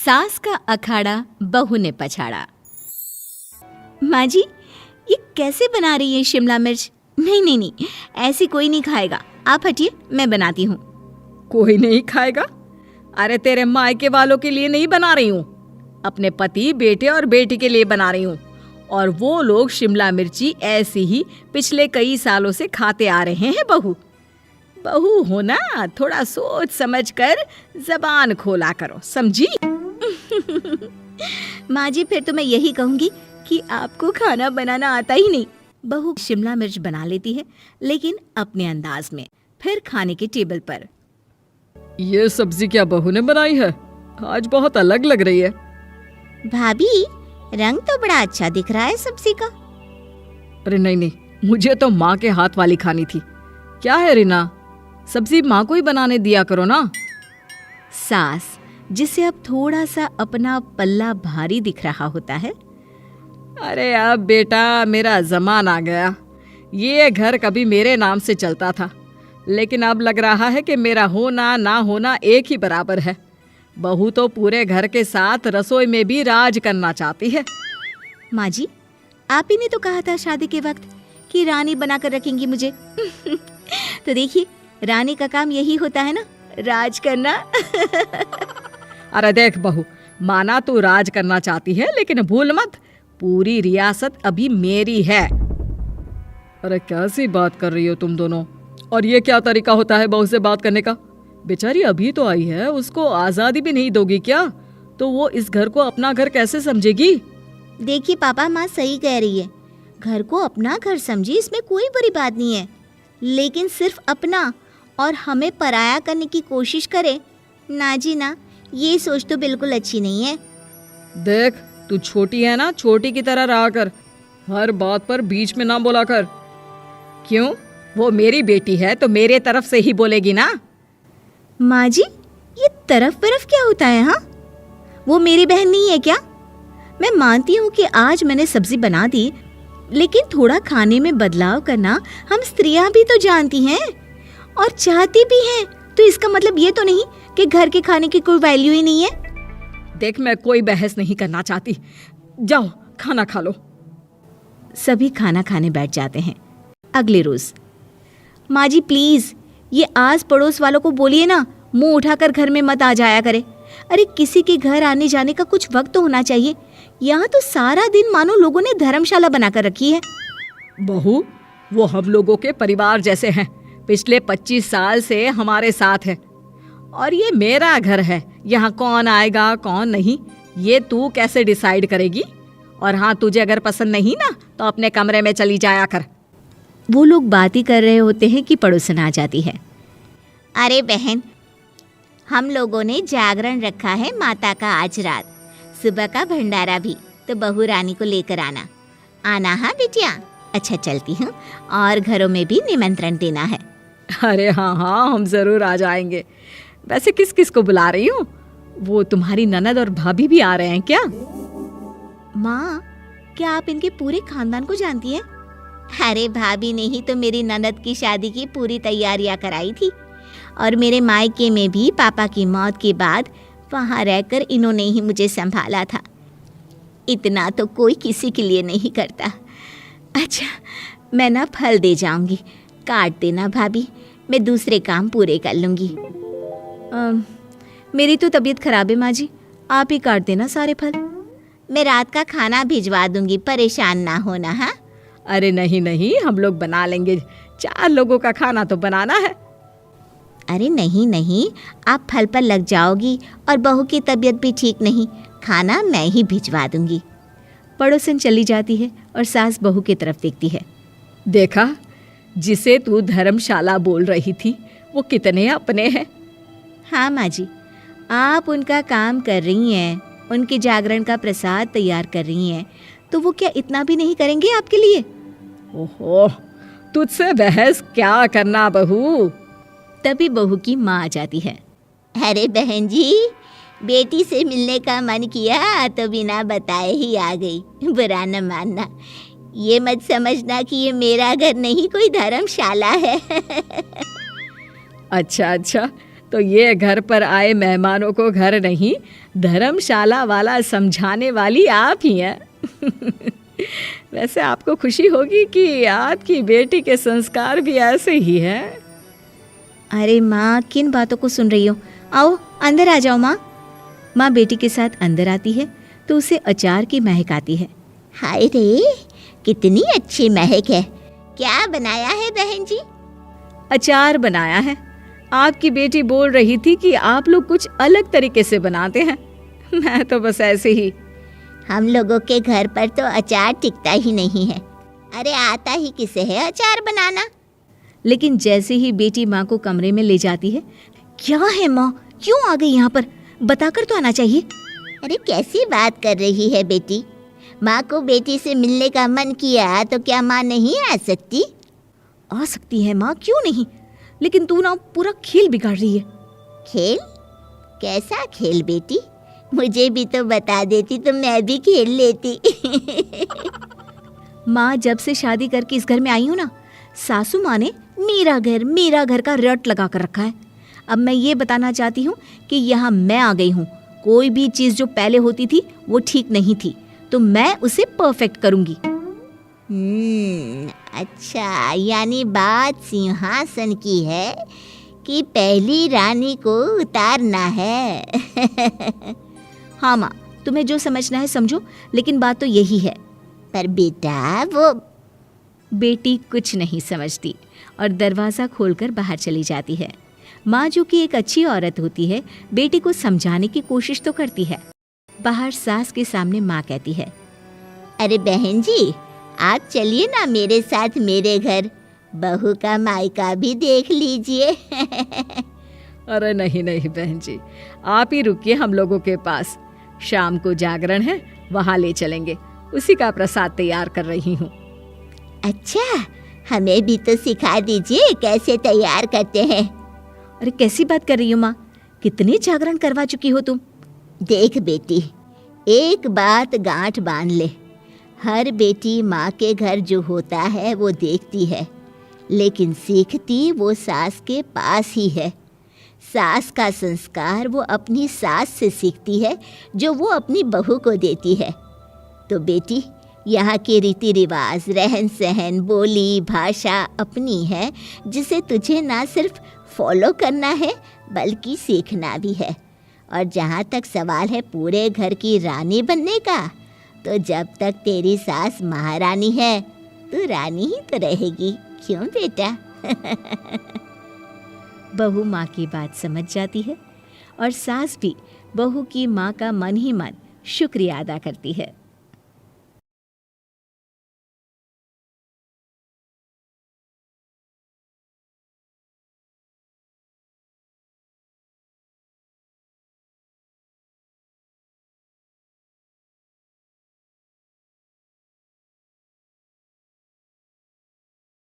सास का अखाड़ा बहू ने पछाड़ा। माँ जी, ये कैसे बना रही है शिमला मिर्च? नहीं नहीं नहीं, ऐसी कोई नहीं खाएगा। आप हटिए, मैं बनाती हूँ। कोई नहीं खाएगा? अरे तेरे मायके वालों के लिए नहीं बना रही हूँ, अपने पति, बेटे और बेटी के लिए बना रही हूँ। और वो लोग शिमला मिर्ची ऐसी ही पिछले कई सालों से खाते आ रहे हैं। बहू हो ना, थोड़ा सोच समझ कर जबान खोला करो, समझी? माँ जी, फिर तो मैं यही कहूँगी कि आपको खाना बनाना आता ही नहीं। बहू शिमला मिर्च बना लेती है, लेकिन अपने अंदाज में। फिर खाने के टेबल पर, ये सब्जी क्या बहू ने बनाई है? आज बहुत अलग लग रही है। भाभी, रंग तो बड़ा अच्छा दिख रहा है सब्जी का। अरे नहीं नहीं, मुझे तो माँ के हाथ वाली खानी थी। क्या है रीना, सब्जी माँ को ही बनाने दिया करो ना। सास, जिसे अब थोड़ा सा अपना पल्ला भारी दिख रहा होता है। अरे अब बेटा मेरा जमाना आ गया। ये घर कभी मेरे नाम से चलता था, लेकिन अब लग रहा है कि मेरा होना ना होना एक ही बराबर है। बहू तो पूरे घर के साथ रसोई में भी राज करना चाहती है। माँ जी, आप ही ने तो कहा था शादी के वक्त कि रानी बनाकर रखेंगी मुझे। तो देखिए, रानी का काम यही होता है ना, राज करना। अरे देख बहू, माना तू राज करना चाहती है, लेकिन भूल मत, पूरी रियासत अभी मेरी है। अरे कैसी बात कर रही हो तुम दोनों? और ये क्या तरीका होता है बहू से बात करने का? बेचारी अभी तो आई है, उसको आजादी भी नहीं दोगी क्या? तो वो इस घर को अपना घर कैसे समझेगी? देखिए पापा, माँ सही कह रही है। घर को अपना घर समझी, इसमें कोई बुरी बात नहीं है। लेकिन सिर्फ अपना और हमें पराया करने की कोशिश करे ना जी ना, ये सोच तो बिल्कुल अच्छी नहीं है। देख, तू छोटी है ना, छोटी की तरह रहा कर। हर बात पर बीच में ना बोला कर। क्यों? वो मेरी बेटी है तो मेरे तरफ से ही बोलेगी ना। माँ जी, ये तरफ क्या होता है? हाँ, वो मेरी बहन नहीं है क्या? मैं मानती हूँ कि आज मैंने सब्जी बना दी, लेकिन थोड़ा खाने में बदलाव करना हम स्त्रियां भी तो जानती हैं और चाहती भी हैं। तो इसका मतलब ये तो नहीं कि घर के खाने की कोई वैल्यू ही नहीं है। देख, मैं कोई बहस नहीं करना चाहती, जाओ खाना खा लो। सभी खाना खाने बैठ जाते हैं। अगले रोज, माँ जी प्लीज, ये आस पड़ोस वालों को बोलिए ना, मुंह उठाकर घर में मत आ जाया करे। अरे किसी के घर आने जाने का कुछ वक्त तो होना चाहिए। यहाँ तो सारा दिन मानो लोगों ने धर्मशाला बनाकर रखी है। बहू, वो हम लोगों के परिवार जैसे हैं, पिछले 25 साल से हमारे साथ है। और ये मेरा घर है, यहाँ कौन आएगा कौन नहीं ये तू कैसे डिसाइड करेगी? और हाँ, तुझे अगर पसंद नहीं ना तो अपने कमरे में चली जाया कर। वो लोग बात ही कर रहे होते हैं कि पड़ोसन आ जाती है। अरे बहन, हम लोगों ने जागरण रखा है माता का आज रात, सुबह का भंडारा भी, तो बहू रानी को लेकर आना हाँ बिटिया। अच्छा चलती हूँ, और घरों में भी निमंत्रण देना है। अरे हाँ हाँ, हम जरूर आ जाएंगे। वैसे किस किस को बुला रही हूँ? वो तुम्हारी ननद और भाभी भी आ रहे हैं क्या? माँ, क्या आप इनके पूरे खानदान को जानती हैं? अरे भाभी ने ही तो मेरी ननद की शादी की पूरी तैयारियां कराई थी, और मेरे मायके में भी पापा की मौत के बाद वहाँ रहकर इन्होंने ही मुझे संभाला था। इतना तो कोई किसी के लिए नहीं करता। अच्छा, मैं ना फल दे जाऊंगी, काट देना भाभी, मैं दूसरे काम पूरे कर लूँगी। मेरी तो तबीयत खराब है माँ जी, आप ही काट देना सारे फल। मैं रात का खाना भिजवा दूंगी, परेशान ना होना। हाँ? अरे नहीं नहीं, हम लोग बना लेंगे, 4 लोगों का खाना तो बनाना है। अरे नहीं नहीं, आप फल पर लग जाओगी, और बहू की तबीयत भी ठीक नहीं, खाना मैं ही भिजवा दूंगी। पड़ोसन चली जाती है और सास बहू की तरफ देखती है। देखा, जिसे तू धर्मशाला बोल रही थी वो कितने अपने हैं। हाँ माँ जी, आप उनका काम कर रही हैं, उनके जागरण का प्रसाद तैयार कर रही हैं, तो वो क्या इतना भी नहीं करेंगे आपके लिए? ओहो, तुझसे बहस क्या करना बहू। तभी बहू की माँ आ जाती है। अरे बहन जी, बेटी से मिलने का मन किया तो बिना बताए ही आ गई, बुरा न मानना। ये मत समझना कि ये मेरा घर नहीं, कोई धर्मशाला है। अच्छा अच्छा, तो ये घर पर आए मेहमानों को घर नहीं धर्मशाला वाला समझाने वाली आप ही हैं। वैसे आपको खुशी होगी कि आपकी बेटी के संस्कार भी ऐसे ही हैं। अरे माँ, किन बातों को सुन रही हो? आओ अंदर आ जाओ माँ। माँ बेटी के साथ अंदर आती है तो उसे अचार की महक आती है। हाय रे, कितनी अच्छी महक है। क्या बनाया है बहन जी? अचार बनाया है। आपकी बेटी बोल रही थी कि आप लोग कुछ अलग तरीके से बनाते हैं। मैं तो बस ऐसे ही। हम लोगों के घर पर तो अचार टिकता ही नहीं है। अरे आता ही किसे है अचार बनाना? लेकिन जैसे ही बेटी माँ को कमरे में ले जाती है, क्या है माँ, क्यों आ गई यहाँ पर? बताकर तो आना चाहिए। अरे कैसी बात कर रही है बेटी? माँ को बेटी से मिलने का मन किया तो क्या माँ नहीं आ सकती? आ सकती है माँ, क्यों नहीं, लेकिन तू ना पूरा खेल बिगाड़ रही है। खेल? कैसा खेल बेटी? मुझे भी तो बता देती तो मैं भी खेल लेती। माँ, जब से शादी करके इस घर में आई हूँ ना, सासू माँ ने मेरा घर का रट लगा कर रखा है। अब मैं ये बताना चाहती हूँ कि यहाँ मैं आ गई हूँ। कोई भी चीज़ जो पहले होती थी वो ठीक नहीं थी, तो मैं उसे परफेक्ट करूँगी। अच्छा, यानी बात सिंहासन की है कि पहली रानी को उतारना है। हाँ माँ, तुम्हें जो समझना है समझो, लेकिन बात तो यही है। पर बेटा वो... बेटी कुछ नहीं समझती और दरवाज़ा खोलकर बाहर चली जाती है। माँ, जो कि एक अच्छी औरत होती है, बेटी को समझाने की कोशिश तो करती है। बाहर सास के सामने माँ कहती है, अरे बहन जी, आप चलिए ना मेरे साथ मेरे घर, बहू का मायका भी देख लीजिए। अरे नहीं नहीं बहन जी, आप ही रुकिए हम लोगों के पास। शाम को जागरण है, वहाँ ले चलेंगे। उसी का प्रसाद तैयार कर रही हूँ। अच्छा, हमें भी तो सिखा दीजिए कैसे तैयार करते हैं। अरे कैसी बात कर रही हो माँ, कितने जागरण करवा चुकी हो तुम? देख बेटी, एक बात गांठ बांध ले, हर बेटी माँ के घर जो होता है वो देखती है, लेकिन सीखती वो सास के पास ही है। सास का संस्कार वो अपनी सास से सीखती है, जो वो अपनी बहू को देती है। तो बेटी, यहाँ के रीति रिवाज, रहन सहन, बोली भाषा अपनी है, जिसे तुझे ना सिर्फ फॉलो करना है बल्कि सीखना भी है। और जहाँ तक सवाल है पूरे घर की रानी बनने का, तो जब तक तेरी सास महारानी है, तू रानी ही तो रहेगी। क्यों बेटा? बहू माँ की बात समझ जाती है और सास भी बहू की माँ का मन ही मन शुक्रिया अदा करती है।